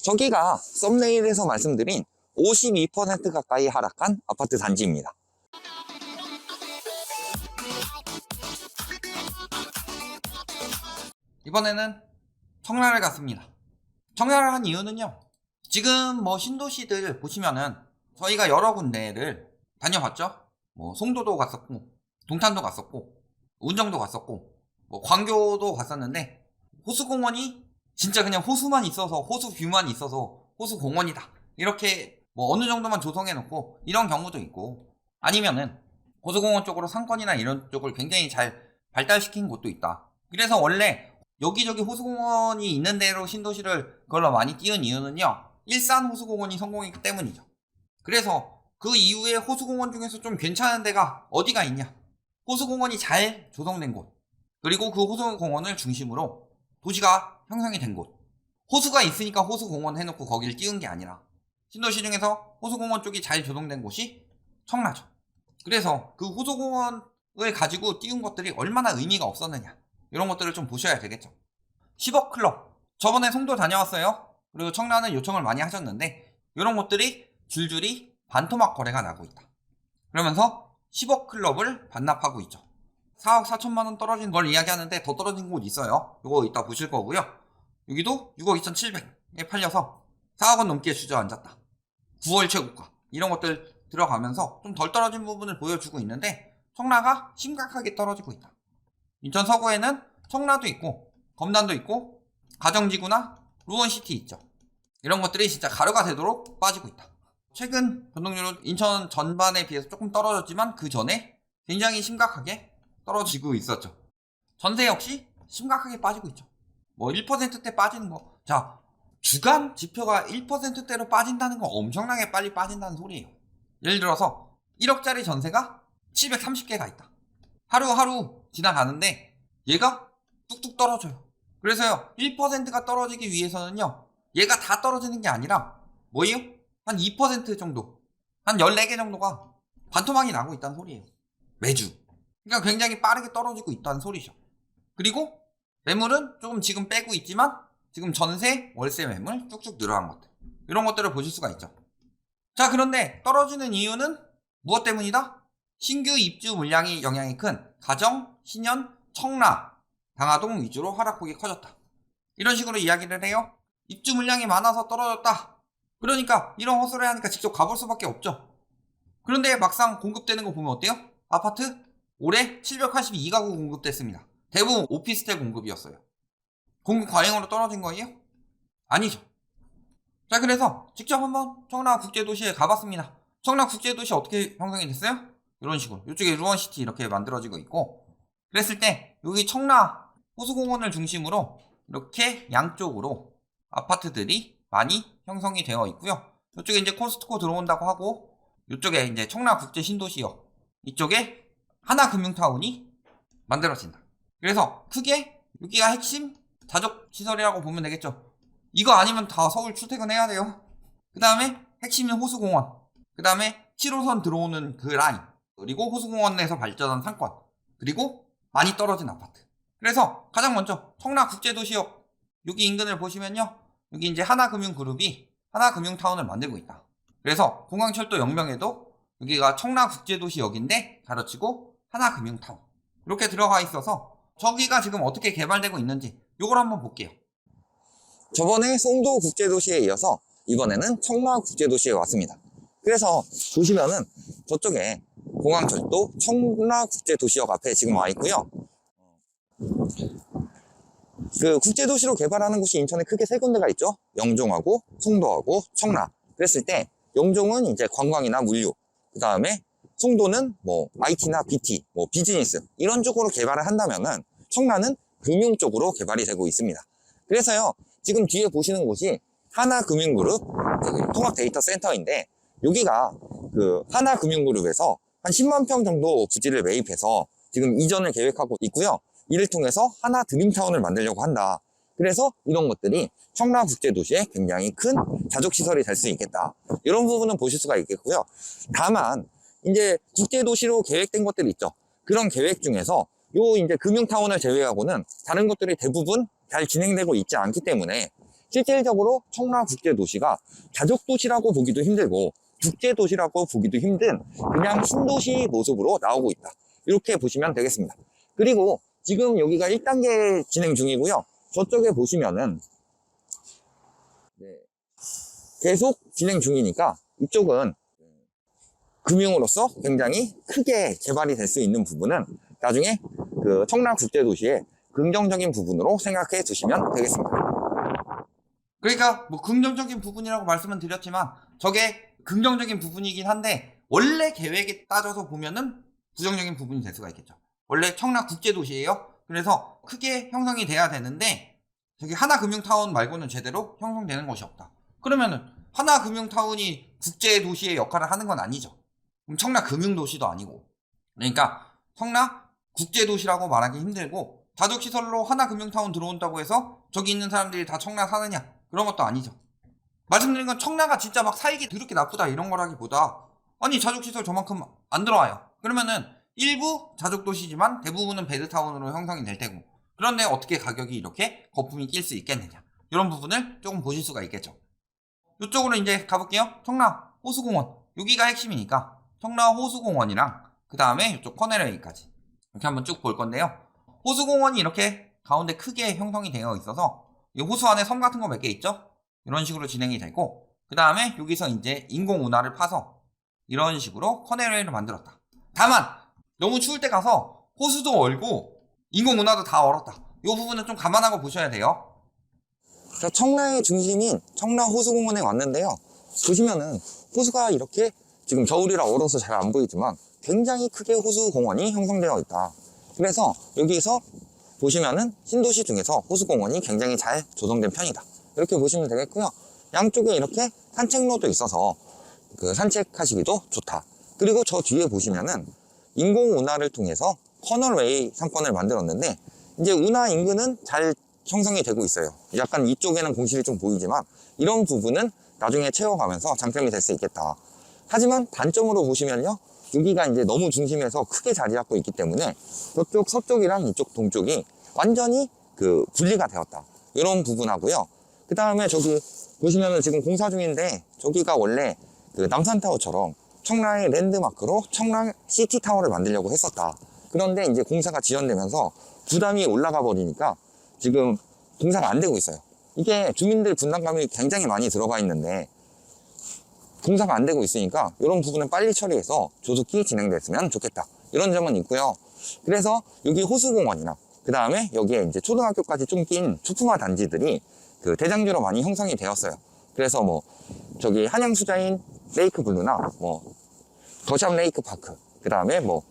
저기가 썸네일에서 말씀드린 52% 가까이 하락한 아파트 단지입니다. 이번에는 청라를 갔습니다. 청라를 한 이유는요, 지금 신도시들 보시면은 저희가 여러 군데를 다녀봤죠. 송도도 갔었고, 동탄도 갔었고, 운정도 갔었고, 광교도 갔었는데, 호수공원이 진짜 그냥 호수만 있어서, 호수 뷰만 있어서 호수공원이다, 이렇게 어느 정도만 조성해 놓고 이런 경우도 있고, 아니면은 호수공원 쪽으로 상권이나 이런 쪽을 굉장히 잘 발달시킨 곳도 있다. 그래서 원래 여기저기 호수공원이 있는 대로 신도시를 그걸로 많이 띄운 이유는요, 일산 호수공원이 성공했기 때문이죠. 그래서 그 이후에 호수공원 중에서 좀 괜찮은 데가 어디가 있냐, 호수공원이 잘 조성된 곳, 그리고 그 호수공원을 중심으로 도시가 형성이 된 곳, 호수가 있으니까 호수공원 해놓고 거기를 띄운 게 아니라 신도시 중에서 호수공원 쪽이 잘 조성된 곳이 청라죠. 그래서 그 호수공원을 가지고 띄운 것들이 얼마나 의미가 없었느냐, 이런 것들을 좀 보셔야 되겠죠. 10억 클럽, 저번에 송도 다녀왔어요. 그리고 청라는 요청을 많이 하셨는데 이런 것들이 줄줄이 반토막 거래가 나고 있다. 그러면서 10억 클럽을 반납하고 있죠. 4억 4천만원 떨어진 걸 이야기하는데 더 떨어진 곳 있어요. 이거 이따 보실 거고요. 여기도 6억 2,700에 팔려서 4억원 넘게 주저앉았다. 9월 최고가, 이런 것들 들어가면서 좀 덜 떨어진 부분을 보여주고 있는데 청라가 심각하게 떨어지고 있다. 인천 서구에는 청라도 있고 검단도 있고 가정지구나 루원시티 있죠. 이런 것들이 진짜 가루가 되도록 빠지고 있다. 최근 변동률은 인천 전반에 비해서 조금 떨어졌지만 그 전에 굉장히 심각하게 떨어지고 있었죠. 전세 역시 심각하게 빠지고 있죠. 1%대 빠지는 거, 자, 주간 지표가 1%대로 빠진다는 건 엄청나게 빨리 빠진다는 소리예요. 예를 들어서 1억짜리 전세가 730개가 있다. 하루하루 지나가는데 얘가 뚝뚝 떨어져요. 그래서요, 1%가 떨어지기 위해서는요, 얘가 다 떨어지는 게 아니라 뭐예요? 한 2% 정도, 한 14개 정도가 반토막이 나고 있다는 소리예요. 매주. 그러니까 굉장히 빠르게 떨어지고 있다는 소리죠. 그리고 매물은 조금 지금 빼고 있지만 지금 전세, 월세 매물 쭉쭉 늘어난 것들, 이런 것들을 보실 수가 있죠. 자, 그런데 떨어지는 이유는 무엇 때문이다? 신규 입주 물량이 영향이 큰 가정, 신현, 청라, 방화동 위주로 하락폭이 커졌다. 이런 식으로 이야기를 해요. 입주 물량이 많아서 떨어졌다. 그러니까 이런 헛소리 하니까 직접 가볼 수밖에 없죠. 그런데 막상 공급되는 거 보면 어때요? 아파트 올해 782가구 공급됐습니다. 대부분 오피스텔 공급이었어요. 공급 과잉으로 떨어진 거예요? 아니죠. 자, 그래서 직접 한번 청라국제도시에 가봤습니다. 청라국제도시 어떻게 형성이 됐어요? 이런 식으로 이쪽에 루원시티 이렇게 만들어지고 있고, 그랬을 때 여기 청라 호수공원을 중심으로 이렇게 양쪽으로 아파트들이 많이 형성이 되어 있고요. 이쪽에 이제 코스트코 들어온다고 하고, 이쪽에 이제 청라국제신도시역 이쪽에 하나금융타운이 만들어진다. 그래서 크게 여기가 핵심 자족시설이라고 보면 되겠죠. 이거 아니면 다 서울 출퇴근해야 돼요. 그 다음에 핵심인 호수공원, 그 다음에 7호선 들어오는 그 라인, 그리고 호수공원에서 발전한 상권, 그리고 많이 떨어진 아파트. 그래서 가장 먼저 청라국제도시역 여기 인근을 보시면요, 여기 이제 하나금융그룹이 하나금융타운을 만들고 있다. 그래서 공항철도 영명에도 여기가 청라국제도시역인데 가로치고 하나금융타운 이렇게 들어가 있어서 저기가 지금 어떻게 개발되고 있는지 요걸 한번 볼게요. 저번에 송도 국제도시에 이어서 이번에는 청라 국제도시에 왔습니다. 그래서 보시면은 저쪽에 공항철도 청라 국제도시역 앞에 지금 와 있고요. 그 국제도시로 개발하는 곳이 인천에 크게 세 군데가 있죠. 영종하고 송도하고 청라. 그랬을 때 영종은 이제 관광이나 물류, 그 다음에 송도는 IT나 BT, 비즈니스 이런 쪽으로 개발을 한다면은 청라는 금융 쪽으로 개발이 되고 있습니다. 그래서요, 지금 뒤에 보시는 곳이 하나금융그룹 통합데이터센터인데, 여기가 그 하나금융그룹에서 한 10만 평 정도 부지를 매입해서 지금 이전을 계획하고 있고요. 이를 통해서 하나드림타운을 만들려고 한다. 그래서 이런 것들이 청라국제도시에 굉장히 큰 자족시설이 될 수 있겠다. 이런 부분은 보실 수가 있겠고요. 다만 이제 국제도시로 계획된 것들이 있죠. 그런 계획 중에서 요 이제 금융타운을 제외하고는 다른 것들이 대부분 잘 진행되고 있지 않기 때문에 실질적으로 청라국제도시가 다적도시라고 보기도 힘들고 국제도시라고 보기도 힘든 그냥 신도시 모습으로 나오고 있다. 이렇게 보시면 되겠습니다. 그리고 지금 여기가 1단계 진행 중이고요. 저쪽에 보시면은 계속 진행 중이니까 이쪽은 금융으로서 굉장히 크게 개발이 될 수 있는 부분은 나중에 그 청라국제도시의 긍정적인 부분으로 생각해 두시면 되겠습니다. 그러니까 뭐 긍정적인 부분이라고 말씀은 드렸지만 저게 긍정적인 부분이긴 한데 원래 계획에 따져서 보면은 부정적인 부분이 될 수가 있겠죠. 원래 청라국제도시예요. 그래서 크게 형성이 돼야 되는데 저기 하나금융타운 말고는 제대로 형성되는 것이 없다. 그러면은 하나금융타운이 국제도시의 역할을 하는 건 아니죠. 그럼 청라금융도시도 아니고. 그러니까 청라국제도시라고 말하기 힘들고 다족시설로 하나금융타운 들어온다고 해서 저기 있는 사람들이 다 청라 사느냐? 그런 것도 아니죠. 말씀드린 건 청라가 진짜 막 살기 더럽게 나쁘다 이런 거라기보다 아니 자족시설 저만큼 안 들어와요. 그러면은 일부 자족도시지만 대부분은 베드타운으로 형성이 될 테고 그런데 어떻게 가격이 이렇게 거품이 낄 수 있겠느냐 이런 부분을 조금 보실 수가 있겠죠. 이쪽으로 이제 가볼게요. 청라 호수공원 여기가 핵심이니까 청라 호수공원이랑 그 다음에 이쪽 커넬웨이까지 이렇게 한번 쭉 볼 건데요. 호수공원이 이렇게 가운데 크게 형성이 되어 있어서 이 호수 안에 섬 같은 거 몇 개 있죠? 이런 식으로 진행이 되고 그 다음에 여기서 이제 인공 운하를 파서 이런 식으로 커넬웨이를 만들었다. 다만 너무 추울 때 가서 호수도 얼고 인공 운하도 다 얼었다. 이 부분은 좀 감안하고 보셔야 돼요. 자, 청라의 중심인 청라 호수공원에 왔는데요. 보시면은 호수가 이렇게 지금 겨울이라 얼어서 잘 안 보이지만 굉장히 크게 호수공원이 형성되어 있다. 그래서 여기서 보시면은 신도시 중에서 호수공원이 굉장히 잘 조성된 편이다. 이렇게 보시면 되겠고요. 양쪽에 이렇게 산책로도 있어서 그 산책하시기도 좋다. 그리고 저 뒤에 보시면은 인공 운하를 통해서 커널웨이 상권을 만들었는데 이제 운하 인근은 잘 형성이 되고 있어요. 약간 이쪽에는 공실이 좀 보이지만 이런 부분은 나중에 채워가면서 장점이 될 수 있겠다. 하지만 단점으로 보시면요. 여기가 이제 너무 중심에서 크게 자리 잡고 있기 때문에 저쪽 서쪽이랑 이쪽 동쪽이 완전히 그 분리가 되었다. 이런 부분하고요. 그 다음에 저기 보시면은 지금 공사 중인데 저기가 원래 그 남산타워처럼 청라의 랜드마크로 청라 시티타워를 만들려고 했었다. 그런데 이제 공사가 지연되면서 부담이 올라가 버리니까 지금 공사가 안 되고 있어요. 이게 주민들 분담감이 굉장히 많이 들어가 있는데 공사가 안 되고 있으니까 이런 부분은 빨리 처리해서 조속히 진행됐으면 좋겠다. 이런 점은 있고요. 그래서 여기 호수공원이나 그 다음에 여기에 이제 초등학교까지 좀 낀 초품화 단지들이 그 대장주로 많이 형성이 되었어요. 그래서 뭐 저기 한양수자인 레이크블루나 뭐 더샵 레이크파크 그 다음에 뭐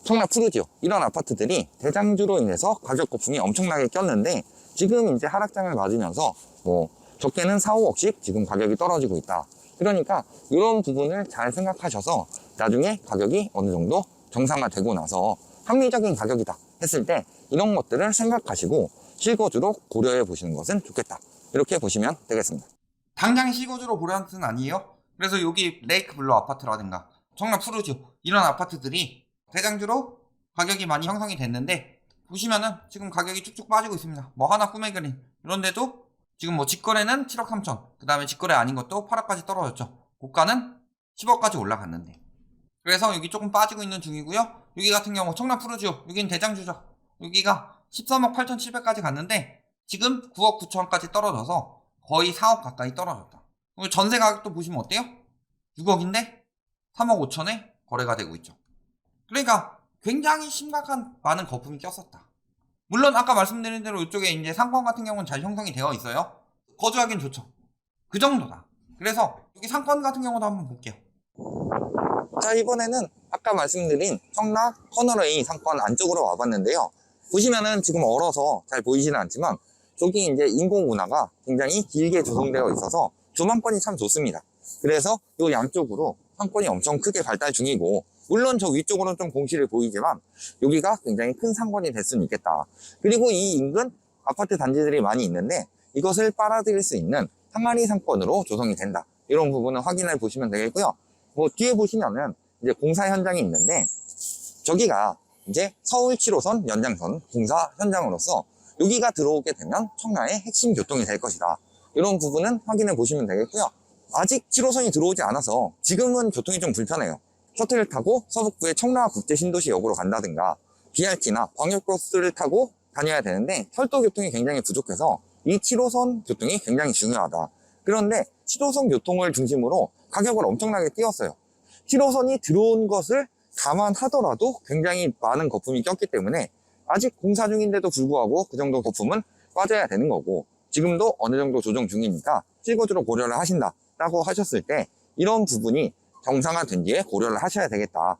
청라 푸르지오 이런 아파트들이 대장주로 인해서 가격 거품이 엄청나게 꼈는데 지금 이제 하락장을 맞으면서 뭐 적게는 4, 5억씩 지금 가격이 떨어지고 있다. 그러니까 이런 부분을 잘 생각하셔서 나중에 가격이 어느 정도 정상화되고 나서 합리적인 가격이다 했을 때 이런 것들을 생각하시고 실거주로 고려해 보시는 것은 좋겠다. 이렇게 보시면 되겠습니다. 당장 실거주로 보라는 뜻은 아니에요. 그래서 여기 레이크블루 아파트라든가 청라 푸르지오 이런 아파트들이 대장주로 가격이 많이 형성이 됐는데 보시면은 지금 가격이 쭉쭉 빠지고 있습니다. 뭐 하나 꿈의그린 이런 데도 지금 뭐 직거래는 7억 3천 그 다음에 직거래 아닌 것도 8억까지 떨어졌죠. 고가는 10억까지 올라갔는데 그래서 여기 조금 빠지고 있는 중이고요. 여기 같은 경우 청라 푸르지오 여기는 대장주죠. 여기가 13억 8,700까지 갔는데 지금 9억 9천까지 떨어져서 거의 4억 가까이 떨어졌다. 전세 가격도 보시면 어때요? 6억인데 3억 5천에 거래가 되고 있죠. 그러니까 굉장히 심각한 많은 거품이 꼈었다. 물론 아까 말씀드린 대로 이쪽에 이제 상권 같은 경우는 잘 형성이 되어 있어요. 거주하기는 좋죠. 그 정도다. 그래서 여기 상권 같은 경우도 한번 볼게요. 자, 이번에는 아까 말씀드린 청라 커널웨이 상권 안쪽으로 와봤는데요. 보시면은 지금 얼어서 잘 보이지는 않지만 저기 이제 인공운하가 굉장히 길게 조성되어 있어서 조망권이 참 좋습니다. 그래서 이 양쪽으로 상권이 엄청 크게 발달 중이고 물론 저 위쪽으로는 좀 공실이 보이지만 여기가 굉장히 큰 상권이 될 수는 있겠다. 그리고 이 인근 아파트 단지들이 많이 있는데 이것을 빨아들일 수 있는 항아리 상권으로 조성이 된다. 이런 부분은 확인해 보시면 되겠고요. 뭐 뒤에 보시면은 이제 공사 현장이 있는데 저기가 이제 서울 7호선 연장선 공사 현장으로서 여기가 들어오게 되면 청라의 핵심 교통이 될 것이다. 이런 부분은 확인해 보시면 되겠고요. 아직 7호선이 들어오지 않아서 지금은 교통이 좀 불편해요. 셔틀을 타고 서북부의 청라 국제신도시역으로 간다든가 BRT나 광역버스를 타고 다녀야 되는데 철도 교통이 굉장히 부족해서 이 7호선 교통이 굉장히 중요하다. 그런데 7호선 교통을 중심으로 가격을 엄청나게 띄웠어요. 7호선이 들어온 것을 감안하더라도 굉장히 많은 거품이 꼈기 때문에 아직 공사 중인데도 불구하고 그 정도 거품은 빠져야 되는 거고, 지금도 어느 정도 조정 중이니까 실거주로 고려를 하신다라고 하셨을 때 이런 부분이 정상화된 뒤에 고려를 하셔야 되겠다.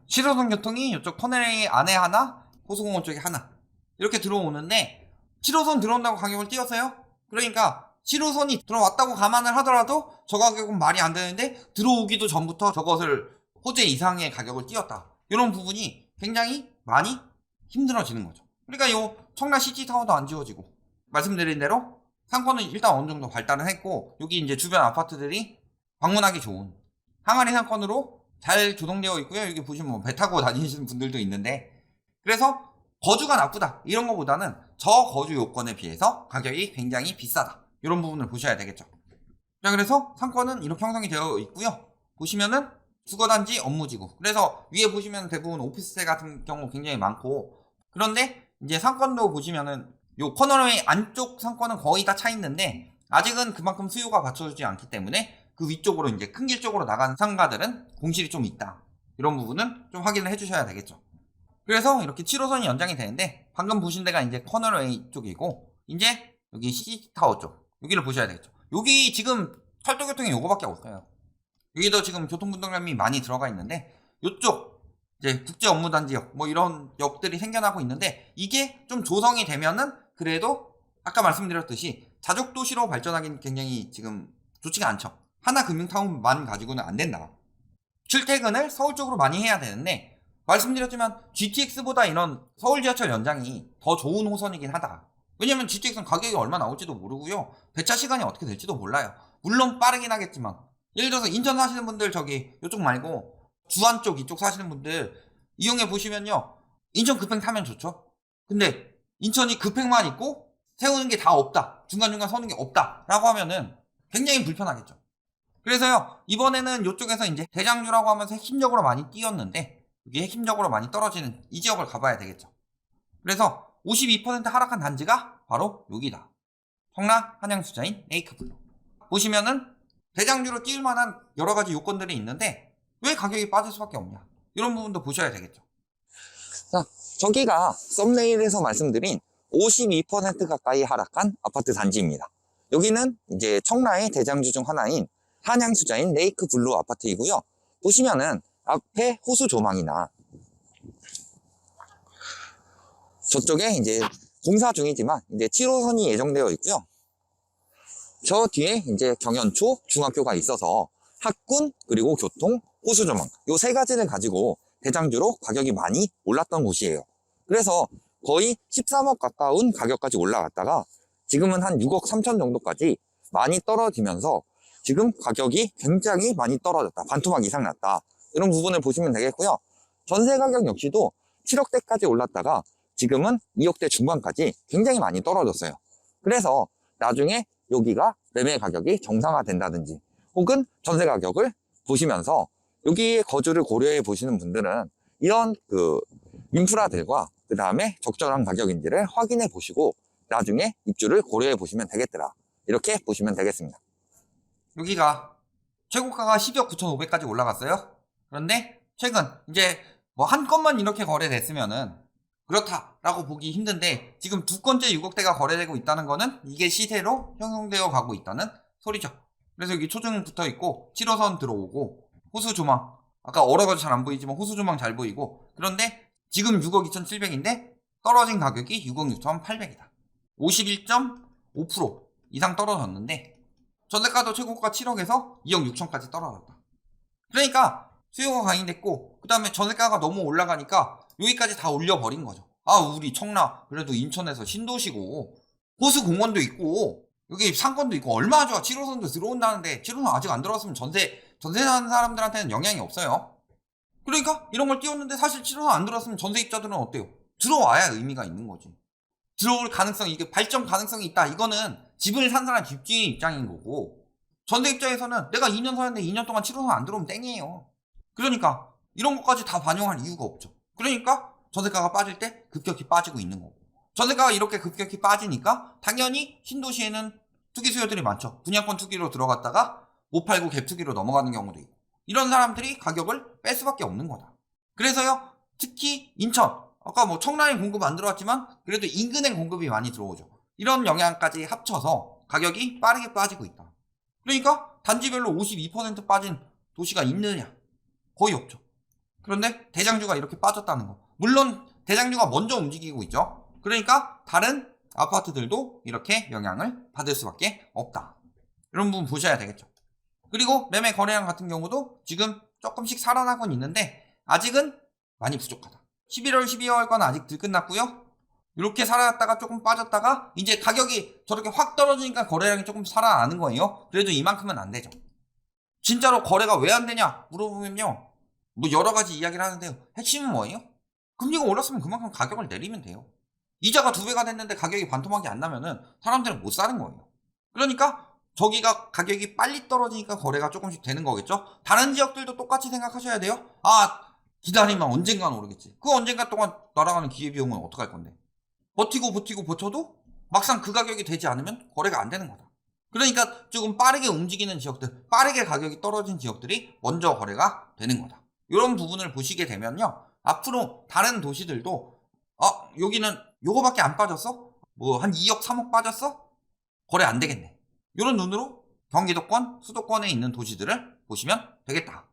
7호선 교통이 이쪽 터널 안에 하나, 호수공원 쪽에 하나 이렇게 들어오는데 7호선 들어온다고 가격을 띄웠어요? 그러니까 7호선이 들어왔다고 감안을 하더라도 저 가격은 말이 안 되는데 들어오기도 전부터 저것을 호재 이상의 가격을 띄웠다. 이런 부분이 굉장히 많이 힘들어지는 거죠. 그러니까 요 청라 시티타워도 안 지워지고, 말씀드린 대로 상권은 일단 어느 정도 발달을 했고, 여기 이제 주변 아파트들이 방문하기 좋은 항아리 상권으로 잘 조성되어 있고요. 여기 보시면 뭐 배 타고 다니시는 분들도 있는데, 그래서 거주가 나쁘다 이런 것보다는 저 거주 요건에 비해서 가격이 굉장히 비싸다, 이런 부분을 보셔야 되겠죠. 자, 그래서 상권은 이렇게 형성이 되어 있고요. 보시면은 주거단지 업무지구, 그래서 위에 보시면 대부분 오피스텔 같은 경우 굉장히 많고, 그런데 이제 상권도 보시면은 요 커널웨이 안쪽 상권은 거의 다 차 있는데 아직은 그만큼 수요가 받쳐주지 않기 때문에 그 위쪽으로 이제 큰 길 쪽으로 나간 상가들은 공실이 좀 있다. 이런 부분은 좀 확인을 해주셔야 되겠죠. 그래서 이렇게 7호선이 연장이 되는데, 방금 보신 데가 이제 커널웨이 쪽이고, 이제 여기 시티타워 쪽, 여기를 보셔야 되겠죠. 여기 지금 철도교통이 요거밖에 없어요. 여기도 지금 교통분담이 많이 들어가 있는데, 요쪽 이제 국제업무단지역 뭐 이런 역들이 생겨나고 있는데, 이게 좀 조성이 되면은 그래도 아까 말씀드렸듯이 자족도시로 발전하기는 굉장히 지금 좋지가 않죠. 하나금융타운만 가지고는 안 된다. 출퇴근을 서울 쪽으로 많이 해야 되는데, 말씀드렸지만 GTX보다 이런 서울 지하철 연장이 더 좋은 호선이긴 하다. 왜냐면 GTX는 가격이 얼마 나올지도 모르고요, 배차 시간이 어떻게 될지도 몰라요. 물론 빠르긴 하겠지만, 예를 들어서 인천 사시는 분들, 저기 이쪽 말고 주안 쪽 이쪽 사시는 분들 이용해 보시면요, 인천 급행 타면 좋죠. 근데 인천이 급행만 있고 세우는 게 다 없다, 중간중간 서는 게 없다 라고 하면은 굉장히 불편하겠죠. 그래서요, 이번에는 이쪽에서 이제 대장주라고 하면서 핵심적으로 많이 띄었는데, 이게 핵심적으로 많이 떨어지는 이 지역을 가봐야 되겠죠. 그래서 52% 하락한 단지가 바로 여기다. 청라 한양수자인 레이크블루. 보시면은 대장주로 띄울 만한 여러 가지 요건들이 있는데 왜 가격이 빠질 수밖에 없냐, 이런 부분도 보셔야 되겠죠. 자, 저기가 썸네일에서 말씀드린 52% 가까이 하락한 아파트 단지입니다. 여기는 이제 청라의 대장주 중 하나인 한양수자인 레이크블루 아파트이고요. 보시면은 앞에 호수 조망이나 저쪽에 이제 공사 중이지만 이제 7호선이 예정되어 있고요. 저 뒤에 이제 경연초 중학교가 있어서 학군, 그리고 교통, 호수 조망, 요 세 가지를 가지고 대장주로 가격이 많이 올랐던 곳이에요. 그래서 거의 13억 가까운 가격까지 올라갔다가 지금은 한 6억 3천 정도까지 많이 떨어지면서 지금 가격이 굉장히 많이 떨어졌다, 반토막 이상 났다, 이런 부분을 보시면 되겠고요. 전세 가격 역시도 7억대까지 올랐다가 지금은 2억대 중반까지 굉장히 많이 떨어졌어요. 그래서 나중에 여기가 매매 가격이 정상화된다든지 혹은 전세 가격을 보시면서 여기에 거주를 고려해 보시는 분들은 이런 그 인프라들과 그 다음에 적절한 가격인지를 확인해 보시고 나중에 입주를 고려해 보시면 되겠더라, 이렇게 보시면 되겠습니다. 여기가 최고가가 12억 9,500까지 올라갔어요. 그런데 최근 이제 뭐 한 건만 이렇게 거래됐으면은 그렇다라고 보기 힘든데, 지금 두 건째 6억대가 거래되고 있다는 거는 이게 시세로 형성되어 가고 있다는 소리죠. 그래서 여기 초등 붙어 있고 7호선 들어오고 호수 조망, 아까 얼어가지고 잘 안 보이지만 호수 조망 잘 보이고, 그런데 지금 6억 2,700인데 떨어진 가격이 6억 6,800이다. 51.5% 이상 떨어졌는데 전세가도 최고가 7억에서 2억 6천까지 떨어졌다. 그러니까 수요가 강해됐고, 그 다음에 전세가가 너무 올라가니까 여기까지 다 올려버린 거죠. 아, 우리 청라 그래도 인천에서 신도시고 호수공원도 있고 여기 상권도 있고 얼마나 좋아, 7호선도 들어온다는데 7호선 아직 안 들어왔으면 전세 사는 사람들한테는 영향이 없어요. 그러니까 이런 걸 띄웠는데, 사실 7호선 안 들어왔으면 전세 입자들은 어때요? 들어와야 의미가 있는 거지. 들어올 가능성이, 이게 발전 가능성이 있다, 이거는 집을 산 사람 집주인 입장인 거고, 전세 입장에서는 내가 2년 사는데 2년 동안 7호선 안 들어오면 땡이에요. 그러니까 이런 것까지 다 반영할 이유가 없죠. 그러니까 전세가가 빠질 때 급격히 빠지고 있는 거고, 전세가가 이렇게 급격히 빠지니까 당연히 신도시에는 투기 수요들이 많죠. 분양권 투기로 들어갔다가 못 팔고 갭 투기로 넘어가는 경우도 있고, 이런 사람들이 가격을 뺄 수밖에 없는 거다. 그래서요, 특히 인천, 아까 뭐 청라엔 공급 안 들어왔지만 그래도 인근엔 공급이 많이 들어오죠. 이런 영향까지 합쳐서 가격이 빠르게 빠지고 있다. 그러니까 단지별로 52% 빠진 도시가 있느냐? 거의 없죠. 그런데 대장주가 이렇게 빠졌다는 거. 물론 대장주가 먼저 움직이고 있죠. 그러니까 다른 아파트들도 이렇게 영향을 받을 수밖에 없다. 이런 부분 보셔야 되겠죠. 그리고 매매 거래량 같은 경우도 지금 조금씩 살아나곤 있는데 아직은 많이 부족하다. 11월, 12월 건 아직 덜 끝났고요. 이렇게 살아났다가 조금 빠졌다가 이제 가격이 저렇게 확 떨어지니까 거래량이 조금 살아나는 거예요. 그래도 이만큼은 안 되죠. 진짜로 거래가 왜 안 되냐 물어보면요, 뭐 여러 가지 이야기를 하는데요. 핵심은 뭐예요? 금리가 올랐으면 그만큼 가격을 내리면 돼요. 이자가 2배가 됐는데 가격이 반토막이 안 나면은 사람들은 못 사는 거예요. 그러니까 저기가 가격이 빨리 떨어지니까 거래가 조금씩 되는 거겠죠. 다른 지역들도 똑같이 생각하셔야 돼요. 기다리면 언젠가는 오르겠지. 그 언젠가 동안 날아가는 기회비용은 어떡할 건데. 버티고 버텨도 막상 그 가격이 되지 않으면 거래가 안 되는 거다. 그러니까 조금 빠르게 움직이는 지역들, 빠르게 가격이 떨어진 지역들이 먼저 거래가 되는 거다. 이런 부분을 보시게 되면요, 앞으로 다른 도시들도 여기는 요거밖에 안 빠졌어? 뭐 한 2억 3억 빠졌어? 거래 안 되겠네. 이런 눈으로 경기도권, 수도권에 있는 도시들을 보시면 되겠다.